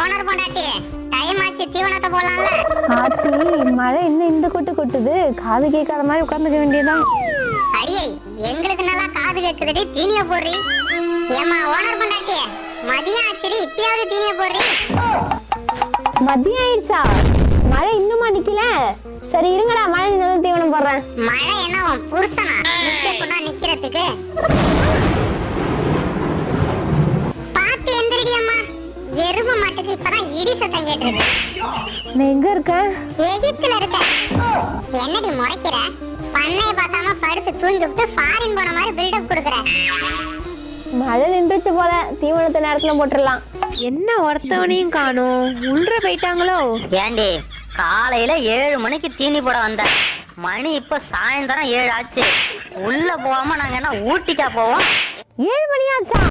Owner பொண்டாட்டி, time ஆச்சு, தீவனத்தை போடலாம்ல. ஆத்தி, மழை இன்னும் இந்த கொட்டு கொட்டுது, காது கேட்காத மாதிரி உட்காந்துக்க வேண்டியதான். அடியை, எங்களுக்கு நல்லா காது கேக்குதுடி, தீனிய போடுறி. ஏமா ஓனர் பொண்டாட்டி, மதியம் ஆச்சுடி, இப்பயாவது தீனிய போடுறி. மதியம் ஆயிடுச்சா? மழை இன்னுமா நிக்கல? சரி இருங்கடா, மழை நின்று தீவனம் போடுறேன். மழை என்ன உன் புருஷனா நிக்க சொன்னா நிக்கிறதுக்கு? பாத்து எந்திரடி அம்மா, எருமை மாட்டுக்கு இப்பதான் இடி சத்தம் கேட்டிருக்கு. நான் எங்க இருக்கேன்? எகிப்துல இருக்க. என்னடி முறைக்கிற? பண்ணைய பார்க்காம படுத்து தூங்கி விட்டு ஃபாரின் போன மாதிரி பில்டப் கொடுக்குற. மழை நின்றுச்சு போல, தீவனத்தை நேரத்துல போட்டுடலாம். என்ன ஒருத்தவனையும் காணோம், உள்ள போயிட்டாங்களோ? ஏண்டி, காலையில 7 மணிக்கு தீனி போட வந்த, மணி இப்ப சாயந்தரம் 7 ஆச்சு. உள்ள போகாம நாங்க என்ன ஊட்டிக்கா போவோம்? 7 மணி ஆச்சா?